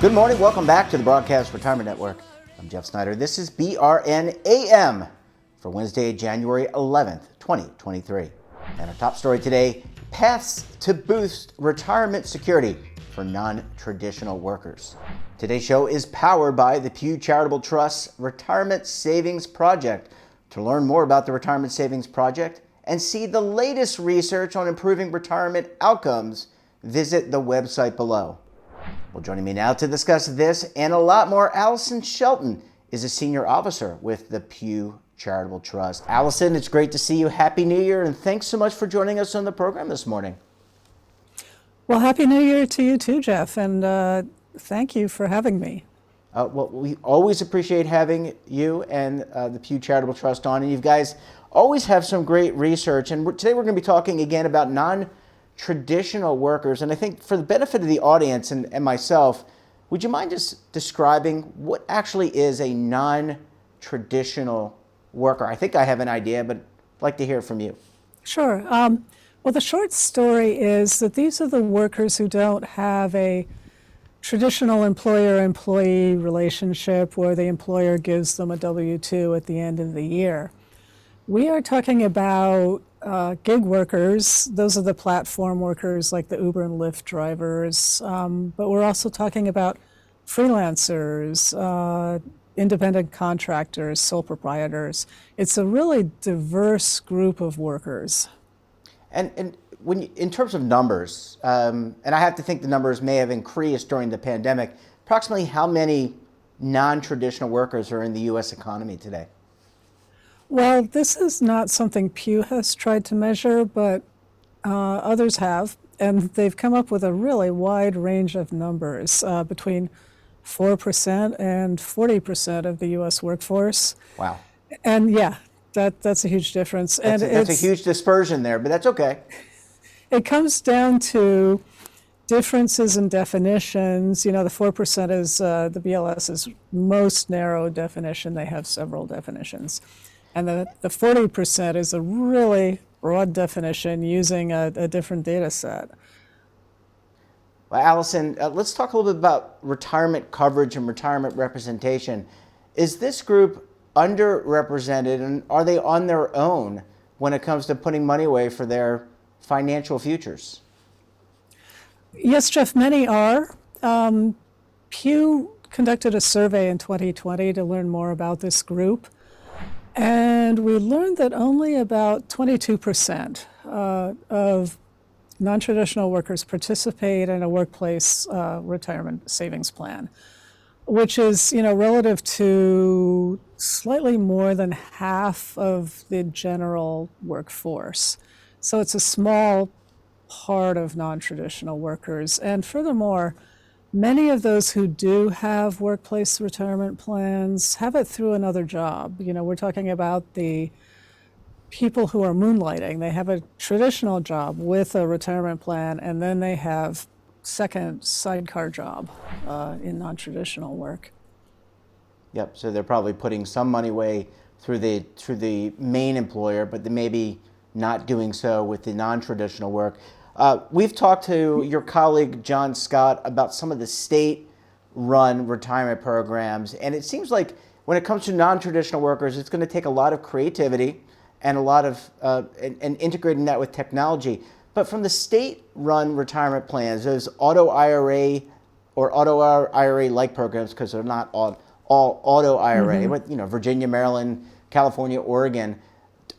Good morning. Welcome back to the Broadcast Retirement Network. I'm Jeff Snyder. This is BRN AM for Wednesday, January 11th, 2023. And our top story today, paths to boost retirement security for non-traditional workers. Today's show is powered by the Pew Charitable Trust's Retirement Savings Project. To learn more about the Retirement Savings Project and see the latest research on improving retirement outcomes, visit the website below. Well, joining me now to discuss this and a lot more, Allison Shelton is a senior officer with the Pew Charitable Trust. Allison, it's great to see you. Happy New Year, and thanks so much for joining us on the program this morning. Well, Happy New Year to you too, Jeff, and thank you for having me. Well, we always appreciate having you and the Pew Charitable Trust on, and you guys always have some great research. And today we're going to be talking again about non-traditional workers. And I think for the benefit of the audience and myself, would you mind just describing what actually is a non-traditional worker? I think I have an idea, but I'd like to hear from you. Sure. Well, the short story is that these are the workers who don't have a traditional employer-employee relationship where the employer gives them a W-2 at the end of the year. We are talking about gig workers. Those are the platform workers like the Uber and Lyft drivers. But we're also talking about freelancers, independent contractors, sole proprietors. It's a really diverse group of workers. And when you, in terms of numbers, and I have to think the numbers may have increased during the pandemic, approximately how many non-traditional workers are in the U.S. economy today? Well, this is not something Pew has tried to measure, but others have, and they've come up with a really wide range of numbers, between 4% and 40% of the U.S. workforce. Wow. And yeah, that's a huge difference. That's a huge dispersion there, but that's okay. It comes down to differences in definitions. You know, the 4% is the BLS's most narrow definition. They have several definitions. And the 40% is a really broad definition using a different data set. Well, Allison, let's talk a little bit about retirement coverage and retirement representation. Is this group underrepresented, and are they on their own when it comes to putting money away for their financial futures? Yes, Jeff, many are. Pew conducted a survey in 2020 to learn more about this group. And we learned that only about 22% of non-traditional workers participate in a workplace retirement savings plan, which is, you know, relative to slightly more than half of the general workforce. So it's a small part of non-traditional workers. And furthermore, many of those who do have workplace retirement plans have it through another job. You know, we're talking about the people who are moonlighting. They have a traditional job with a retirement plan, and then they have second sidecar job in non-traditional work. Yep, so they're probably putting some money away through the main employer, but they may be not doing so with the non-traditional work. We've talked to your colleague, John Scott, about some of the state-run retirement programs, and it seems like when it comes to non-traditional workers, it's going to take a lot of creativity and a lot of and integrating that with technology. But from the state-run retirement plans, those auto IRA or auto IRA-like programs, because they're not all auto IRA, but you know, Virginia, Maryland, California, Oregon,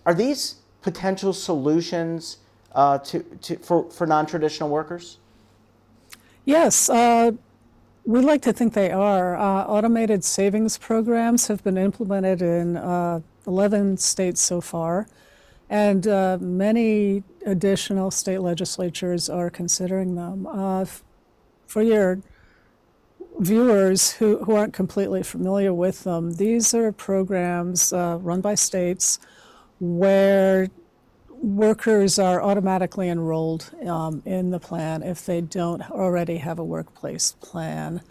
are these potential solutions for non-traditional workers? Yes, we like to think they are. Automated savings programs have been implemented in 11 states so far, and many additional state legislatures are considering them. For your viewers who aren't completely familiar with them, these are programs run by states where workers are automatically enrolled in the plan if they don't already have a workplace plan,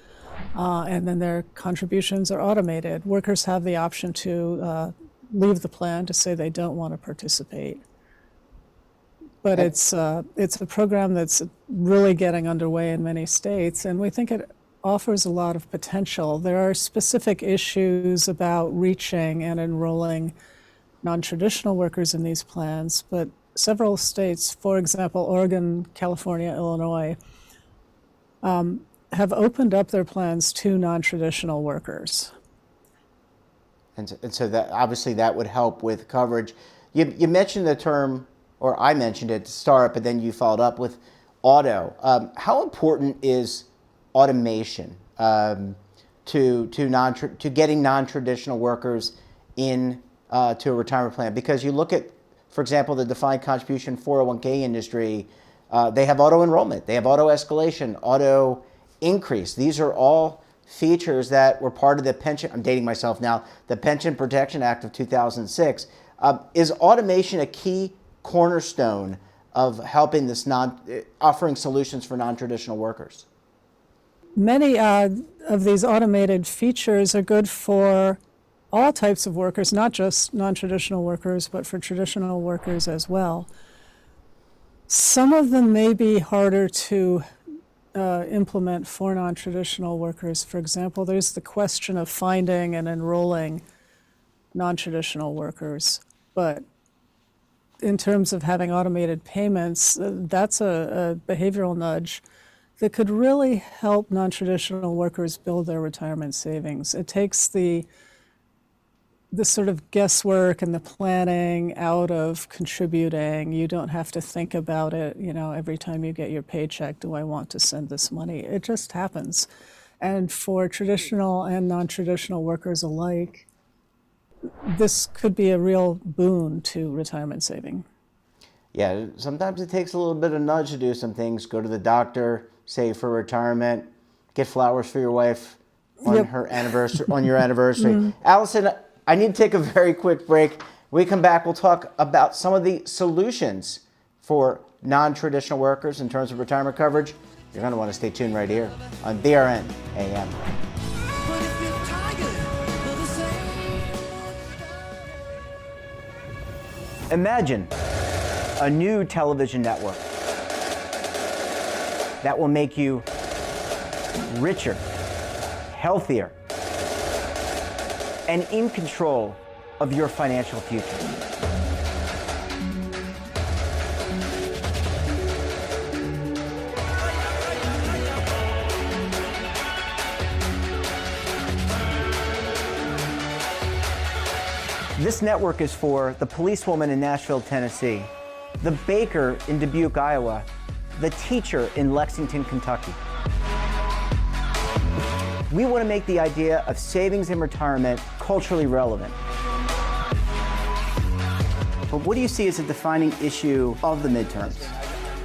and then their contributions are automated. Workers have the option to leave the plan, to say they don't want to participate. But it's a program that's really getting underway in many states, and we think it offers a lot of potential. There are specific issues about reaching and enrolling non-traditional workers in these plans, but several states, for example, Oregon, California, Illinois, have opened up their plans to non-traditional workers. And so that obviously that would help with coverage. You mentioned the term, or I mentioned it to start, but then you followed up with auto. How important is automation to getting non-traditional workers in to a retirement plan? Because you look at, for example, the defined contribution 401k industry, they have auto enrollment, they have auto escalation, auto increase. These are all features that were part of the pension, I'm dating myself now, the Pension Protection Act of 2006. Is automation a key cornerstone of helping this offering solutions for non-traditional workers? Many of these automated features are good for all types of workers, not just non-traditional workers, but for traditional workers as well. Some of them may be harder to implement for non-traditional workers. For example, there's the question of finding and enrolling non-traditional workers. But in terms of having automated payments, that's a behavioral nudge that could really help non-traditional workers build their retirement savings. It takes the sort of guesswork and the planning out of contributing. You don't have to think about it, every time you get your paycheck, do I want to send this money? It just happens. And for traditional and non-traditional workers alike, this could be a real boon to retirement saving. Yeah, sometimes it takes a little bit of nudge to do some things. Go to the doctor, save for retirement, get flowers for your wife on her anniversary, on your anniversary. Mm-hmm. Allison, I need to take a very quick break. When we come back, we'll talk about some of the solutions for non-traditional workers in terms of retirement coverage. You're going to want to stay tuned right here on BRN AM. Imagine a new television network that will make you richer, healthier, and in control of your financial future. This network is for the policewoman in Nashville, Tennessee, the baker in Dubuque, Iowa, the teacher in Lexington, Kentucky. We want to make the idea of savings and retirement culturally relevant. But what do you see as a defining issue of the midterms,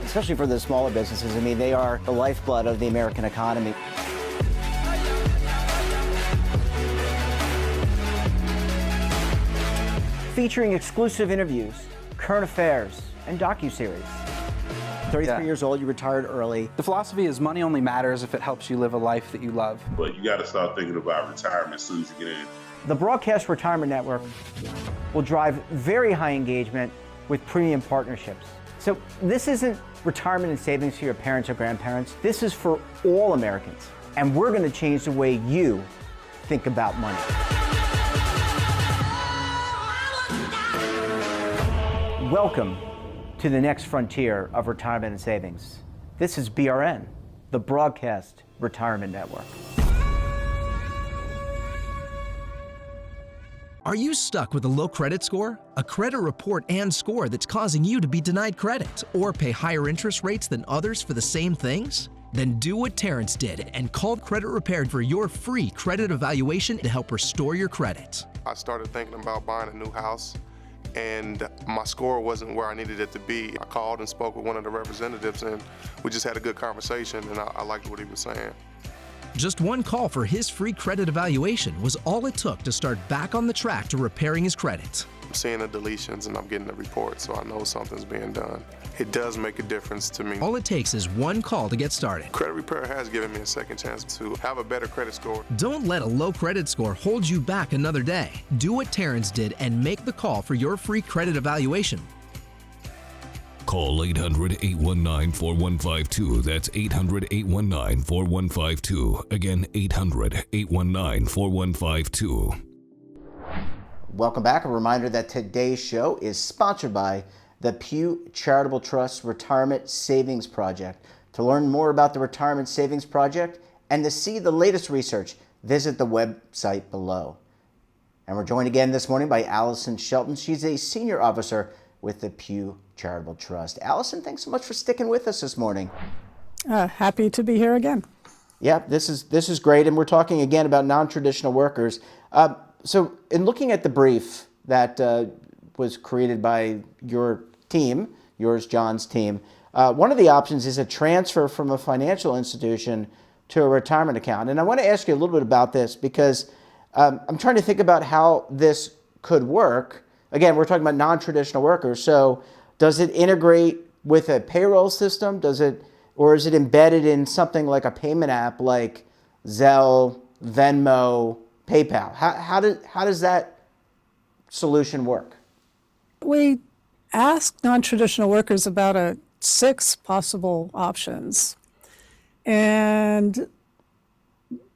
especially for the smaller businesses? I mean, they are the lifeblood of the American economy. Featuring exclusive interviews, current affairs, and docuseries. 33 years old, you retired early. The philosophy is money only matters if it helps you live a life that you love. But you got to start thinking about retirement as soon as you get in. The Broadcast Retirement Network will drive very high engagement with premium partnerships. So this isn't retirement and savings for your parents or grandparents. This is for all Americans. And we're going to change the way you think about money. Welcome to the next frontier of retirement and savings. This is BRN, the Broadcast Retirement Network. Are you stuck with a low credit score? A credit report and score that's causing you to be denied credit or pay higher interest rates than others for the same things? Then do what Terrence did and call Credit Repaired for your free credit evaluation to help restore your credit. I started thinking about buying a new house, and my score wasn't where I needed it to be. I called and spoke with one of the representatives, and we just had a good conversation, and I liked what he was saying. Just one call for his free credit evaluation was all it took to start back on the track to repairing his credit. I'm seeing the deletions and I'm getting the report, so I know something's being done. It does make a difference to me. All it takes is one call to get started. Credit Repair has given me a second chance to have a better credit score. Don't let a low credit score hold you back another day. Do what Terrence did and make the call for your free credit evaluation. Call 800-819-4152. That's 800-819-4152. Again, 800-819-4152. Welcome back. A reminder that today's show is sponsored by the Pew Charitable Trust Retirement Savings Project. To learn more about the Retirement Savings Project and to see the latest research, visit the website below. And we're joined again this morning by Allison Shelton. She's a senior officer with the Pew Charitable Trust. Allison, thanks so much for sticking with us this morning. Happy to be here again. Yeah, this is great, and we're talking again about non-traditional workers. So in looking at the brief that was created by your team, yours, John's team, one of the options is a transfer from a financial institution to a retirement account. And I want to ask you a little bit about this because I'm trying to think about how this could work. Again, we're talking about non-traditional workers. So does it integrate with a payroll system? Or is it embedded in something like a payment app like Zelle, Venmo, PayPal? How does that solution work? We asked non-traditional workers about 6 possible options. And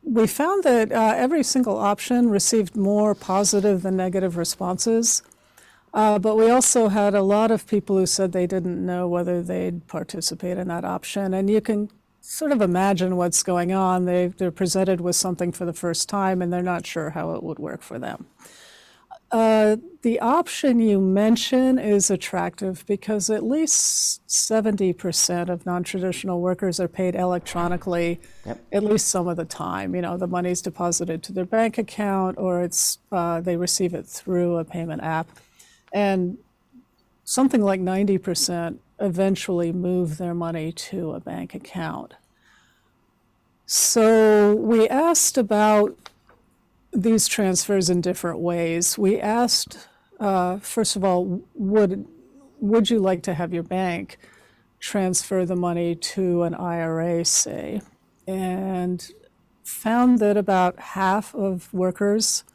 we found that every single option received more positive than negative responses. But we also had a lot of people who said they didn't know whether they'd participate in that option. And you can sort of imagine what's going on. They're presented with something for the first time and they're not sure how it would work for them. The option you mention is attractive because at least 70% of non-traditional workers are paid electronically, at least some of the time. You know, the money's deposited to their bank account or they receive it through a payment app. And something like 90% eventually move their money to a bank account. So we asked about these transfers in different ways. We asked, first of all, would you like to have your bank transfer the money to an IRA, say? And found that about half of workers,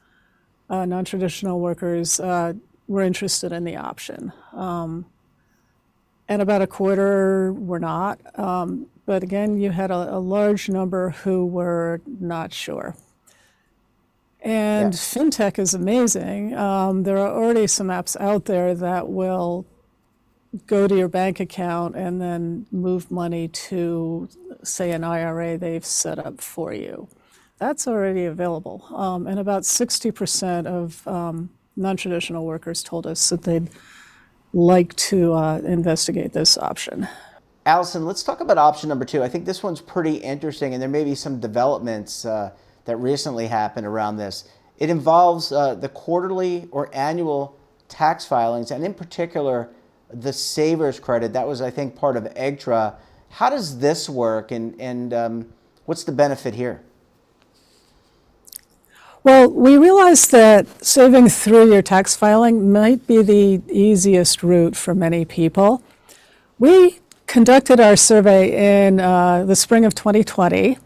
non-traditional workers, were interested in the option. And about a quarter were not. But again, you had a large number who were not sure. And fintech is amazing. There are already some apps out there that will go to your bank account and then move money to, say, an IRA they've set up for you. That's already available. And about 60% of non-traditional workers told us that they'd like to investigate this option. Allison, let's talk about option number 2. I think this one's pretty interesting, and there may be some developments that recently happened around this. It involves the quarterly or annual tax filings, and in particular, the Savers Credit. That was, I think, part of EGTRA. How does this work, and what's the benefit here? Well, we realized that saving through your tax filing might be the easiest route for many people. We conducted our survey in the spring of 2020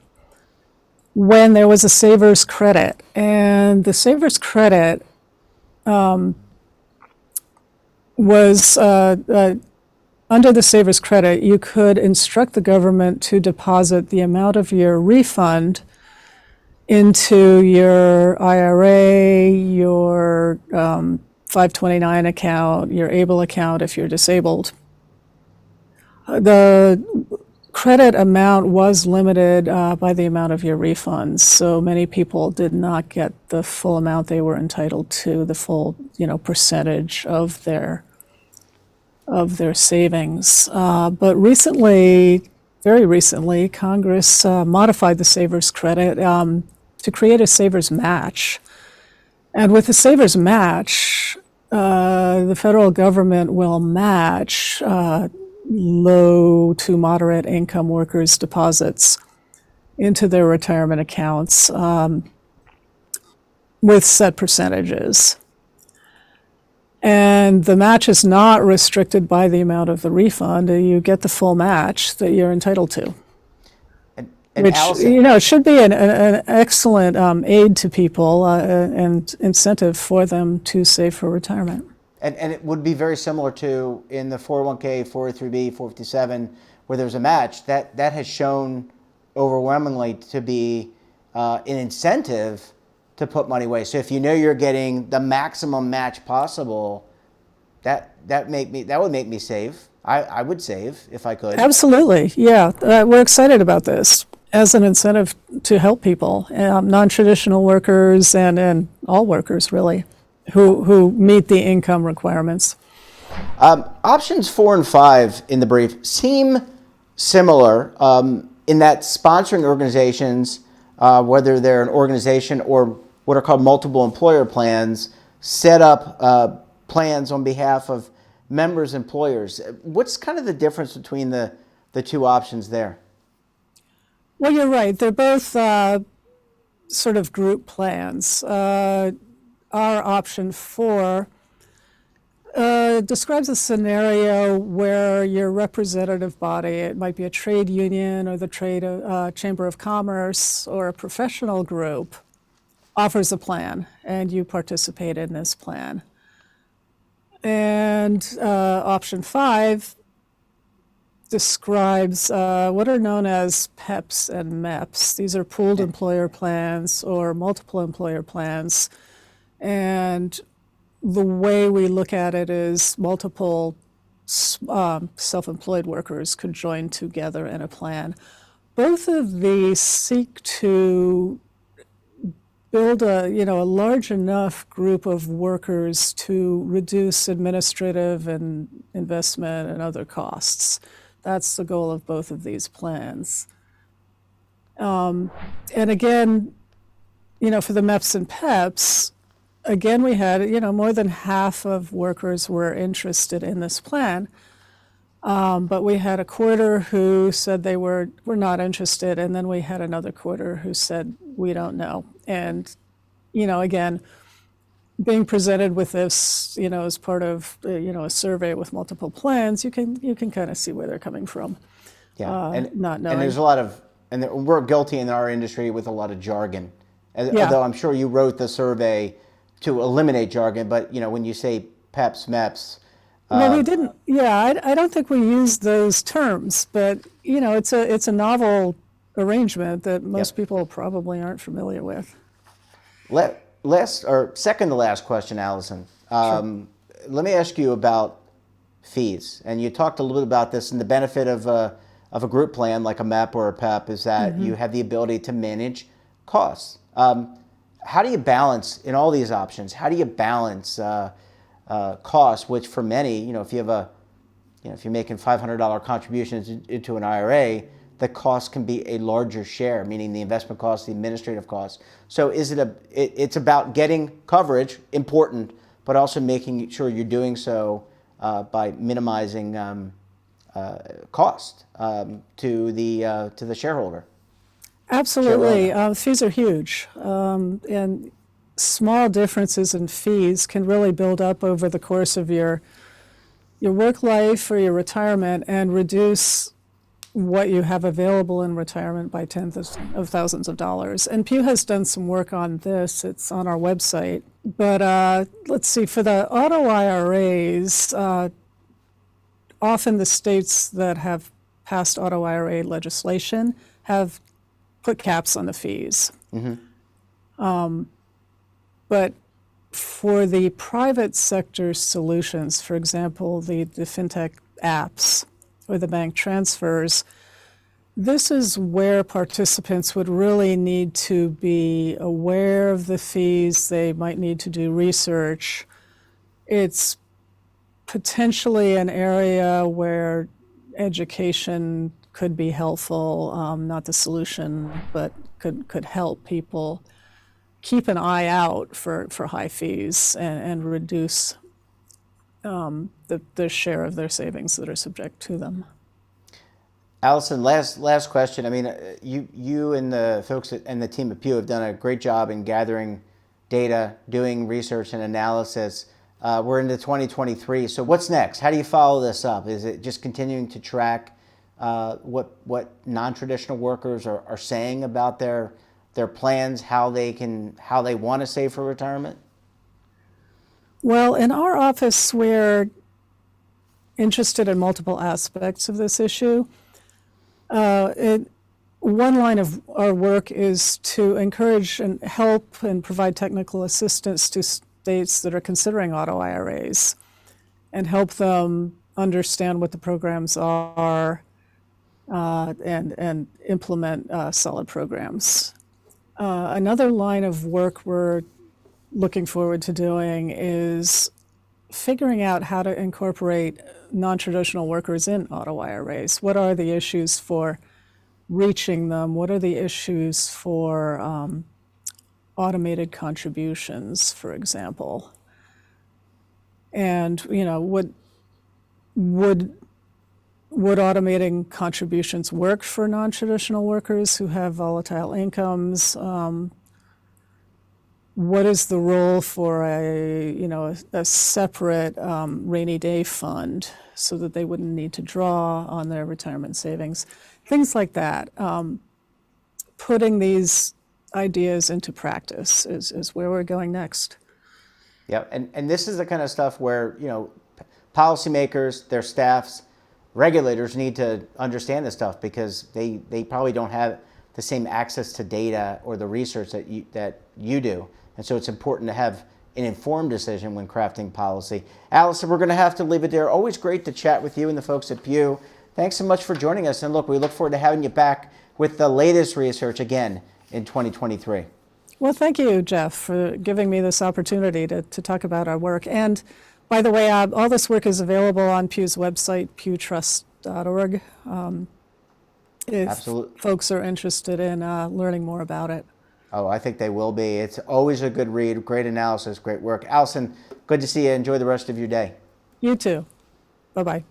when there was a Savers Credit. And the Savers Credit was, under the Savers Credit, you could instruct the government to deposit the amount of your refund into your IRA, your 529 account, your ABLE account if you're disabled. The credit amount was limited by the amount of your refunds, so many people did not get the full amount they were entitled to, the full, percentage of their savings. But recently, very recently, Congress modified the Savers Credit to create a Savers Match. And with the Savers Match, the federal government will match low to moderate income workers' deposits into their retirement accounts with set percentages. And the match is not restricted by the amount of the refund. You get the full match that you're entitled to. And which, Allison, it should be an excellent aid to people and incentive for them to save for retirement. And it would be very similar to in the 401k, 403b, 457, where there's a match. That has shown overwhelmingly to be an incentive to put money away. So if you know you're getting the maximum match possible, that would make me save. I would save if I could. Absolutely, yeah. We're excited about this as an incentive to help people, non-traditional workers and all workers really, who meet the income requirements. Options 4 and 5 in the brief seem similar in that sponsoring organizations, whether they're an organization or what are called multiple employer plans, set up plans on behalf of members' employers. What's kind of the difference between the two options there? Well, you're right. They're both sort of group plans. Our option 4 describes a scenario where your representative body, it might be a trade union or the Chamber of Commerce or a professional group, offers a plan and you participate in this plan. And option 5 describes what are known as PEPs and MEPs. These are pooled employer plans or multiple employer plans. And the way we look at it is multiple self-employed workers could join together in a plan. Both of these seek to build a large enough group of workers to reduce administrative and investment and other costs. That's the goal of both of these plans. And again, for the MEPs and PEPs, again, we had, more than half of workers were interested in this plan. But we had a quarter who said they were not interested, and then we had another quarter who said, we don't know. And, again, being presented with this, as part of, a survey with multiple plans, you can kind of see where they're coming from. Yeah, not knowing. And there's a lot of, and we're guilty in our industry with a lot of jargon. Yeah. Although I'm sure you wrote the survey to eliminate jargon, but when you say PEPs, MEPs. Well, we didn't. Yeah, I don't think we used those terms, but it's a novel arrangement that most people probably aren't familiar with. Second to last question, Allison. Sure. Let me ask you about fees. And you talked a little bit about this, and the benefit of a group plan like a MEP or a PEP is that you have the ability to manage costs. How do you balance in all these options? How do you balance costs, which for many, if you have if you're making $500 contributions into an IRA, the cost can be a larger share, meaning the investment costs, the administrative costs. So it's about getting coverage, important, but also making sure you're doing so by minimizing cost to the shareholder. Absolutely. Fees are huge. And small differences in fees can really build up over the course of your work life or your retirement and reduce what you have available in retirement by tens of thousands of dollars. And Pew has done some work on this. It's on our website. But let's see, for the auto IRAs, often the states that have passed auto IRA legislation have put caps on the fees. Mm-hmm. But for the private sector solutions, for example, the fintech apps or the bank transfers, this is where participants would really need to be aware of the fees. They might need to do research. It's potentially an area where education could be helpful, not the solution, but could help people keep an eye out for high fees and reduce the share of their savings that are subject to them. Allison, last question. I mean, you and the folks and the team at Pew have done a great job in gathering data, doing research and analysis. We're into 2023. So what's next? How do you follow this up? Is it just continuing to track what non-traditional workers are saying about their plans, how they want to save for retirement? Well, in our office, we're interested in multiple aspects of this issue. One line of our work is to encourage and help and provide technical assistance to states that are considering auto IRAs and help them understand what the programs are and implement solid programs. Another line of work we're looking forward to doing is figuring out how to incorporate non-traditional workers in auto IRAs. What are the issues for reaching them? What are the issues for automated contributions, for example? And, you know, would automating contributions work for non-traditional workers who have volatile incomes? What is the role for a separate rainy day fund so that they wouldn't need to draw on their retirement savings? Things like that. Putting these ideas into practice is where we're going next. Yeah, and this is the kind of stuff where, you know, policymakers, their staffs, regulators need to understand this stuff because they probably don't have the same access to data or the research that you do. And so it's important to have an informed decision when crafting policy. Allison, we're going to have to leave it there. Always great to chat with you and the folks at Pew. Thanks so much for joining us. And look, we look forward to having you back with the latest research again in 2023. Well, thank you, Jeff, for giving me this opportunity to talk about our work. And by the way, all this work is available on Pew's website, pewtrust.org, if Absolutely. Folks are interested in learning more about it. Oh, I think they will be. It's always a good read, great analysis, great work. Allison, good to see you. Enjoy the rest of your day. You too. Bye-bye.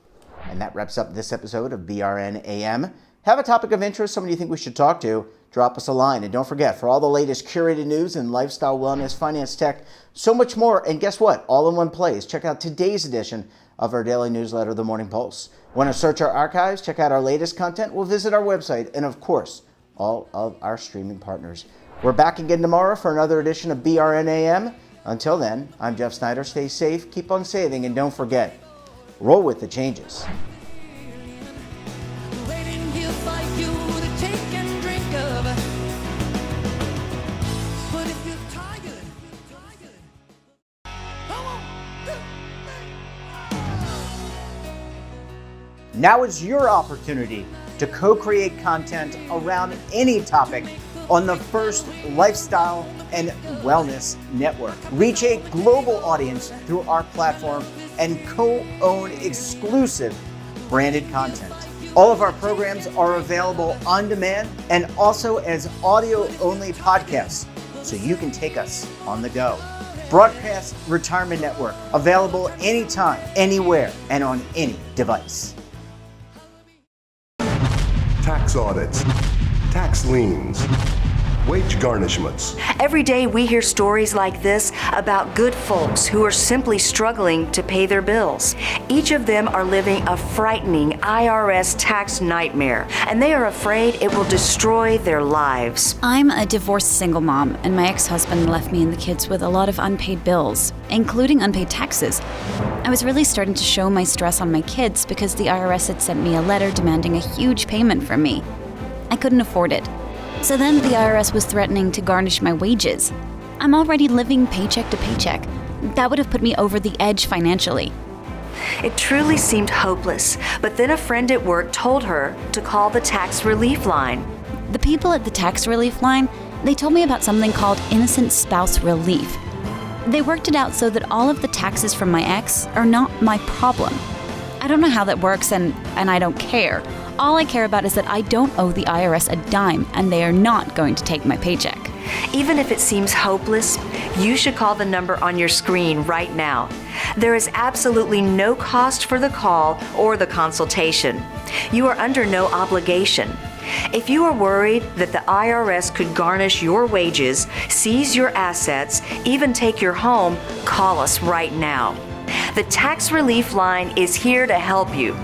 And that wraps up this episode of BRN AM. Have a topic of interest, someone you think we should talk to, drop us a line. And don't forget, for all the latest curated news in lifestyle, wellness, finance, tech, so much more, and guess what? All in one place. Check out today's edition of our daily newsletter, The Morning Pulse. Want to search our archives, check out our latest content? We'll visit our website, and of course, all of our streaming partners. We're back again tomorrow for another edition of BRN AM. Until then, I'm Jeff Snyder. Stay safe, keep on saving, and don't forget, roll with the changes. Now is your opportunity to co-create content around any topic on the first lifestyle and wellness network. Reach a global audience through our platform and co-own exclusive branded content. All of our programs are available on demand and also as audio-only podcasts, so you can take us on the go. Broadcast Retirement Network, available anytime, anywhere, and on any device. Tax audits, tax liens, wage garnishments. Every day we hear stories like this about good folks who are simply struggling to pay their bills. Each of them are living a frightening IRS tax nightmare, and they are afraid it will destroy their lives. I'm a divorced single mom, and my ex-husband left me and the kids with a lot of unpaid bills, including unpaid taxes. I was really starting to show my stress on my kids because the IRS had sent me a letter demanding a huge payment from me. I couldn't afford it. So then the IRS was threatening to garnish my wages. I'm already living paycheck to paycheck. That would have put me over the edge financially. It truly seemed hopeless, but then a friend at work told her to call the tax relief line. The people at the tax relief line, they told me about something called innocent spouse relief. They worked it out so that all of the taxes from my ex are not my problem. I don't know how that works, and I don't care. All I care about is that I don't owe the IRS a dime, and they are not going to take my paycheck. Even if it seems hopeless, you should call the number on your screen right now. There is absolutely no cost for the call or the consultation. You are under no obligation. If you are worried that the IRS could garnish your wages, seize your assets, even take your home, call us right now. The Tax Relief Line is here to help you.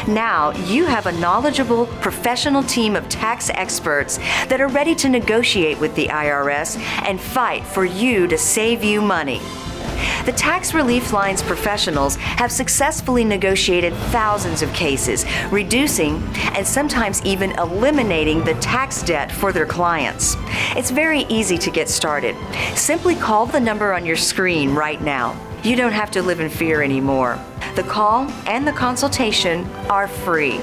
Now you have a knowledgeable, professional team of tax experts that are ready to negotiate with the IRS and fight for you to save you money. The Tax Relief Line's professionals have successfully negotiated thousands of cases, reducing and sometimes even eliminating the tax debt for their clients. It's very easy to get started. Simply call the number on your screen right now. You don't have to live in fear anymore. The call and the consultation are free.